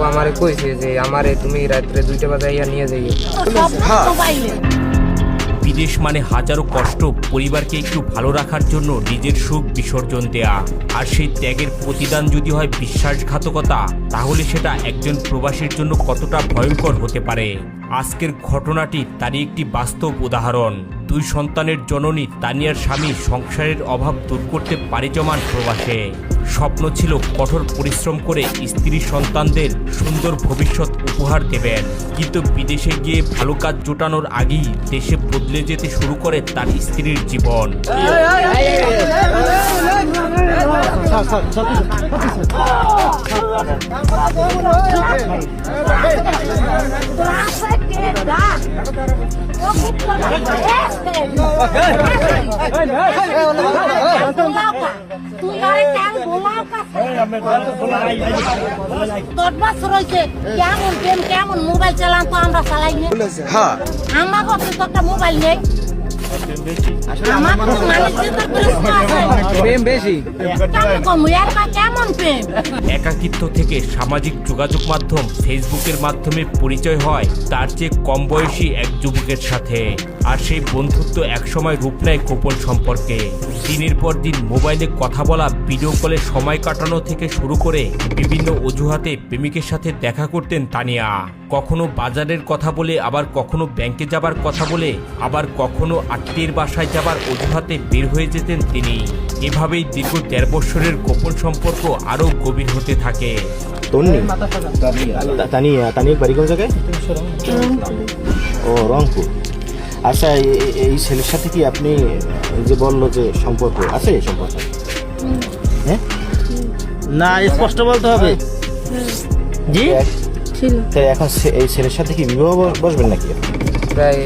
আমারে কইছে যে আমারে তুমি রাত্রে 2টা বাজাইয়া নিয়ে যাইও। বিদেশ মানে হাজারো কষ্ট, পরিবারকে একটু ভালো রাখার জন্য নিজের সুখ বিসর্জন দেয়া, আর সেই ত্যাগের প্রতিদান যদি হয় বিশ্বাসঘাতকতা, তাহলে সেটা একজন প্রবাসীর জন্য কতটা ভয়ঙ্কর হতে পারে। আজকের ঘটনাটি তারই একটি বাস্তব উদাহরণ। 2 সন্তানের জননী তানিয়ার স্বামী সংসারের অভাব দূর করতে পাড়ি জমান প্রবাসে। স্বপ্ন ছিল কঠোর পরিশ্রম করে স্ত্রী সন্তানদের সুন্দর ভবিষ্যৎ উপহার দেবেন, কিন্তু বিদেশে গিয়ে ভালো কাজ জোটানোর আগেই দেশে বদলে যেতে শুরু করে তার স্ত্রীর জীবন। কেমন মোবাইল চালান তো আমরা চালাই না। আমার কাছে তো একটা মোবাইল নেই। একাকিত্ব থেকে সামাজিক যোগাযোগ মাধ্যম ফেসবুকের মাধ্যমে পরিচয় হয় তার চেয়ে কম বয়সী এক যুবকের সাথে, আর সেই বন্ধুত্ব একসময় রূপ নেয় গোপন সম্পর্কে। দিনের পর দিন মোবাইলে কথা বলা, ভিডিও কলে সময় কাটানো থেকে শুরু করে বিভিন্ন অজুহাতে প্রেমিকের সাথে দেখা করতেন তানিয়া। কখনো বাজারের কথা বলে, আবার কখনো ব্যাংকে যাবার কথা বলে, আবার কখনো আত্মীয়ের বাসায় যাবার অজুহাতে বের হয়ে যেতেন তিনি। এভাবেই দীর্ঘ 1.5 বছরের গোপন সম্পর্ক আরও গভীর হতে থাকে। তানিয়ার বাড়ি কোন জায়গায়? ও, রংপুর। আচ্ছা, এই ছেলের সাথে কি আপনি যে বললো যে সম্পর্ক আছে, সম্পর্ক? হ্যাঁ, না স্পষ্ট বলতে হবে। জি, তাই এখন এই ছেলের সাথে কি বিবাহ বসবেন নাকি? প্রায়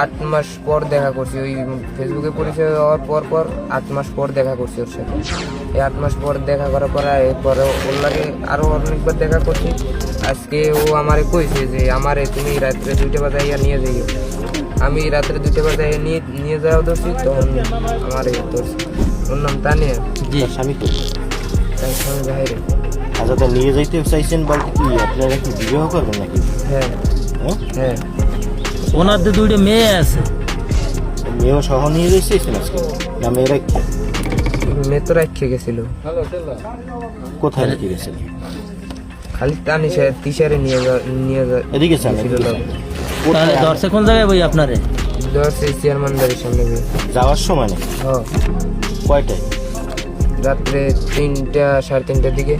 8 মাস পর দেখা করছি, ওই ফেসবুকে পরিচয় হওয়ার পর 8 মাস পর দেখা করছি ওর সাথে। এই 8 মাস পর দেখা করার পর এরপরে ওর লাগে আরও অনেকবার দেখা করছি। আজকে ও আমারে কইছে যে আমারে তুমি রাত্রে 2টা বাজাইয়া নিয়ে যাইও। আমি রাত্রে 2টা বাজাইয়া নিয়ে যাওয়া ধরছি, তখন আমারে ধরছি। ওর নাম তানিয়া। স্বামী তো তার স্বামী বাইরে। আচ্ছা, তা নিয়ে যাইতে চাইছেন বলতে কি আপনারা কি বিবাহ করবেন নাকি? হ্যাঁ হ্যাঁ। ওনার তো 2টা মেয়ে আছে। মেয়েও সহ নিয়ে যাইছেন আজকে না মেয়ে রাখছে? মেয়ে তো রাখে গেছিল। কোথায় রেখে গেছিল? খালি তিশারে নিয়ে যা এদিকে স্যার দর্শে কোন জায়গায় বই আপনারে? দর্শে চেয়ারম্যান বাড়ির সামনে যাওয়ার সময় নাকি? হ্যাঁ। কয়টায়? রাত্রে 3টা 3:30টার দিকে।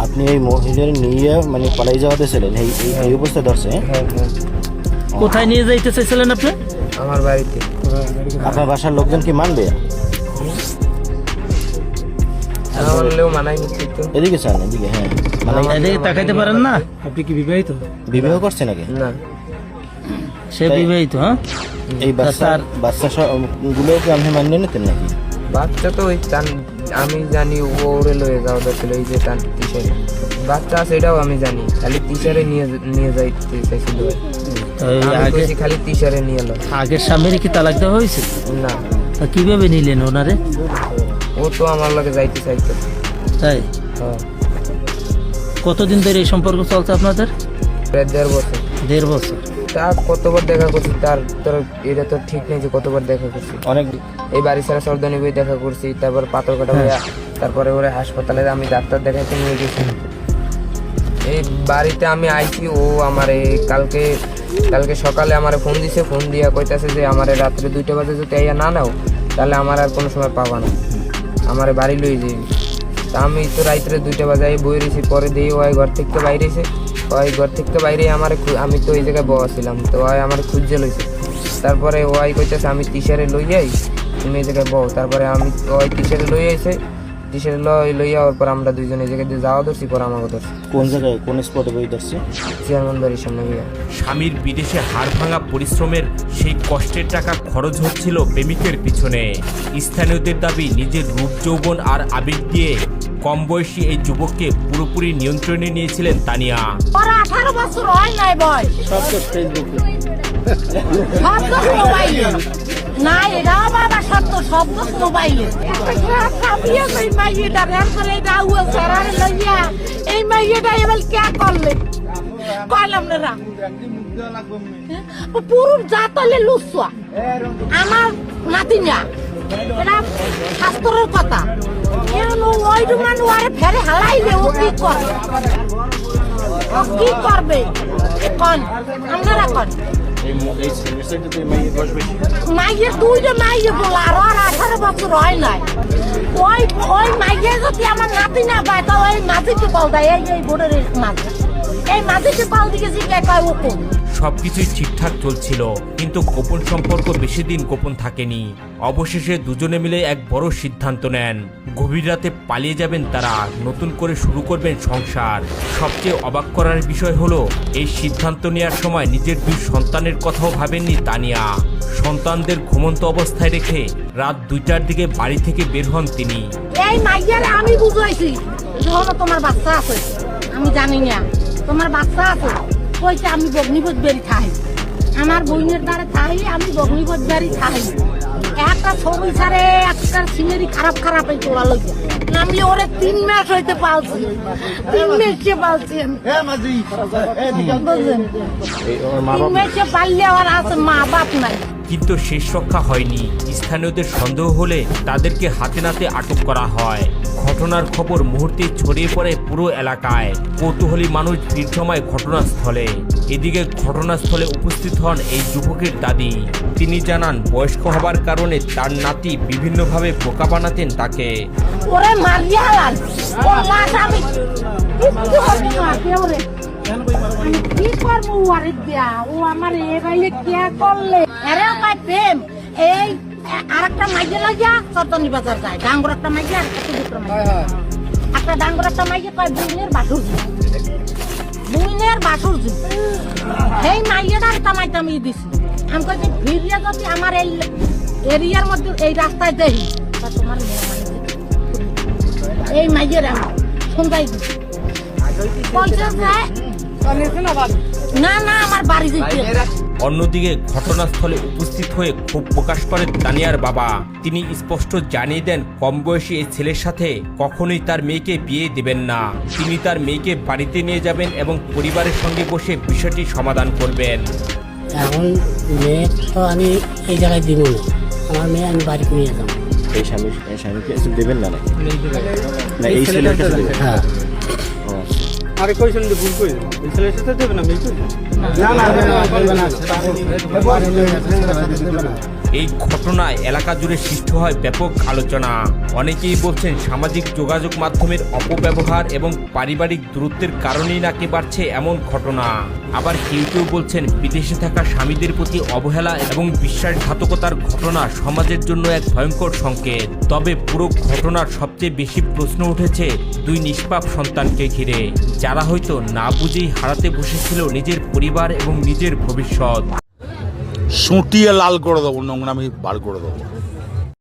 আপনি এই মহিলার নিয়ে মানে পালাই যাওয়াতে ছিলেন এই অবস্থা ধরছে? হ্যাঁ হ্যাঁ। কোথায় নিয়ে যাইতে চাইছিলেন আপনি? আমার বাড়িতে। আপনার বাসার লোকজন কি মানবে? মানলেও মানাই নিচ্ছে তো। এদিকে স্যার, এদিকে। হ্যাঁ, এদিকে তাকাইতে পারেন না? আপনি কি বিবাহিত? বিবাহ করছে নাকি? না, সে বিবাহিত। হ্যাঁ, এই বাচ্চা গুলো কি আপনি মানিয়ে নিতেন নাকি? বাচ্চা তো ওই আমি জানি ওরে লয়ে যাওয়া দরছিল, এই যে তার তিশারে বাচ্চা আছে এটাও আমি জানি, খালি তিশারে নিয়ে যাইতে চাইছিল। খালি তিশারে নিয়ে এলো। আগের স্বামীর কি তালাক দেওয়া হয়েছে? না। কিভাবে নিলেন ওনারে? ও তো আমার লগে যাইতে চাইতো। তাই? হ্যাঁ। কতদিন ধরে এই সম্পর্ক চলছে আপনাদের? প্রায় 1.5 বছর। 1.5 বছর। তা কতবার দেখা করছি তোর এটা তো ঠিক নেই যে কতবার দেখা করছি। অনেক। এই বাড়ি ছাড়া সর্দানি বই দেখা করছি, তারপর পাথরঘাটা হইয়া, তারপরে ওরে হাসপাতালে আমি ডাক্তার দেখাইতে নিয়ে গেছি। এই বাড়িতে আমি আইছি, ও আমার কালকে সকালে আমার ফোন দিছে, ফোন দিয়া কইতাছে যে আমার রাত্রে 2টা বাজে যদি আইয়া না নাও তাহলে আমার আর কোনো সময় পাবা না, আমার বাড়ি লই যাবি। তা আমি তো রাত্রে 2টা বাজে বই রয়েছি, পরে দিয়ে ওই ঘর থেকে বাইরেছে, ওই ঘর থেকে বাইরে আমি তো ওই জায়গায় বসছিলাম, তো ওই আমার খুঁজে লইছে। তারপরে ওই কইতেছে আমি তিশারে লই যাই, তুমি এই জায়গায় বউ। তারপরে আমি ওই তিশারে লই আইছে, দেশের লইয়া ওর পর আমরা দুইজনে জায়গায় দিয়ে যাওয়া ধরছি, পর আমাকে ধরছি কোন জায়গায় কোন স্পটে বই ধরছে? চেয়ারম্যান বাড়ির সামনে গিয়ে। স্বামীর বিদেশে হাড় ভাঙা পরিশ্রমের সেই কষ্টের টাকা খরচ হচ্ছিল প্রেমিকের পিছনে। স্থানীয়দের দাবি নিজের রূপ যৌবন আর আবেগ দিয়ে কম বয়সী এই যুবককে পুরোপুরি নিয়ন্ত্রণে নিয়েছিলেন তানিয়া। ওর 18 বছর হয় নাই বয়স। সব তো মোবাইলে না, এটা বাবা সত্য শব্দ মোবাইলে। এই মাইয়েটা রেন করে দাও সারারে লইয়া এই মাইয়েটা এবার কে করলে কইলাম না পুরো জাতলে লুসুয়া আমার নাতিনা। এটা শাস্ত্রের কথা। ওই রুমান ওরে ফেরে হালাইলে ও কি করবে? ও কি করবে কোন আপনারা কোন? মাইয়ের দুইটা মাইয়ে বলা আর 18 বছর হয় নাই। ওই মাইয়ে যদি আমার নাতি না পায় তো ওই মাঝিকে পাল দেয়। এই বোর্ডের মাঝে এই মাঝিকে পাল দিকে জিজ্ঞাসা কয় ও কোন। সবকিছুই ঠিকঠাক চলছিল, কিন্তু গোপন সম্পর্ক বেশি দিন গোপন থাকেনি। অবশেষে দুজনে মিলে এক বড় সিদ্ধান্ত নেন, গভীর রাতে পালিয়ে যাবেন তারা, নতুন করে শুরু করবেন সংসার। সবচেয়ে অবাক করার বিষয় হলো এই সিদ্ধান্ত নেওয়ার সময় নিজের 2 সন্তানের কথাও ভাবেননি তানিয়া। সন্তানদের ঘুমন্ত অবস্থায় রেখে রাত 2টার দিকে বাড়ি থেকে বের হন তিনি। এই মাইয়ারে আমি বুঝাইছি যখন তোমার বাচ্চা আছে, আমি জানি না তোমার বাচ্চা আছে, কইতে আমি বগ্নিপথ বেরি খাই, আমার বইনের দ্বারা খাই, আমি বগ্নিপথ বেরি খাই। একটা ছবি ছাড়ে একটা সিনারি খারাপ খারাপ এই তোলা লইয়া আমি ওরে 3 মাস হইতে পালছি, 3 মাসে পালছি আমি। বুঝলেন? 3 মাসে পাললে আর আছে মা বাপ নাই। কিন্তু শেষ রক্ষা হয়নি। স্থানীয়দের সন্দেহ হলে তাদেরকে হাতে নাতে আটক করা হয়। ঘটনার খবর মুহূর্তে ছড়িয়ে পড়ে পুরো এলাকায়। কৌতূহলী মানুষ ভিড় জমায় ঘটনাস্থলে। এদিকে ঘটনাস্থলে উপস্থিত হন এই যুবকের দাদি। তিনি জানান, বয়স্ক হবার কারণে তার নাতি বিভিন্নভাবে বোকা বানাতেন তাকে। ওরে মারিয়া লাল ও লাশ আমি কিচ্ছু করবো না কেউরে। আমি কি করবো ওরে দিয়া? ও আমার এবাইলে কে করলে? আরে ভাই প্রেম এই আরেকটা মাইকে লাগিয়া চতনি বাজার যায়। ডাঙ্গর একটা মাইকে আর একটা দুটো মাইকে। একটা ডাঙ্গর একটা মাইকে কয় বুইনের বাসুরজি, বুইনের বাসুরজি। এই মাইয়েটা তামাই তামিয়ে দিছি। আমি কইছি ভিড়িয়া যদি আমার এই এরিয়ার মধ্যে এই রাস্তায় দেখি তা তোমার এই মাইয়ের আমি শুনবাই দিছি। বলছে না না আমার বাড়ি দিচ্ছে। অন্যদিকে ঘটনাস্থলে উপস্থিত হয়ে ক্ষোভ প্রকাশ করেন তানিয়ার বাবা। তিনি স্পষ্ট জানিয়ে দেন, কম বয়সী এই ছেলের সাথে কখনোই তার মেয়েকে বিয়ে দেবেন না। তিনি তার মেয়েকে বাড়িতে নিয়ে যাবেন এবং পরিবারের সঙ্গে বসে বিষয়টি সমাধান করবেন। এখন মেয়ে তো আমি এই জায়গায় দিব না, আমার মেয়ে আমি বাড়িতে নিয়ে যাবো। এই স্বামীকে দেবেন না? না এই ছেলের কাছে দেবেন? হ্যাঁ। আরে কইছেন যে ভুল কই এই ছেলের সাথে দেবেন না? এই ঘটনায় এলাকা জুড়ে সৃষ্টি হয় ব্যাপক আলোচনা। অনেকেই বলছেন সামাজিক যোগাযোগ মাধ্যমের অপব্যবহার এবং পারিবারিক দূরত্বের কারণেই নাকি বাড়ছে এমন ঘটনা। আবার কেউ কেউ বলছেন বিদেশে থাকা স্বামীদের প্রতি অবহেলা এবং বিশ্বাসঘাতকতার ঘটনা সমাজের জন্য এক ভয়ঙ্কর সংকেত। তবে পুরো ঘটনার সবচেয়ে বেশি প্রশ্ন উঠেছে 2 নিষ্পাপ সন্তানকে ঘিরে, যারা হয়তো না বুঝেই হারাতে বসেছিল নিজের পরিবার এবং নিজের ভবিষ্যৎ। সুটিয়ে লাল করে দেবো, নোংরামি বার করে দেবো।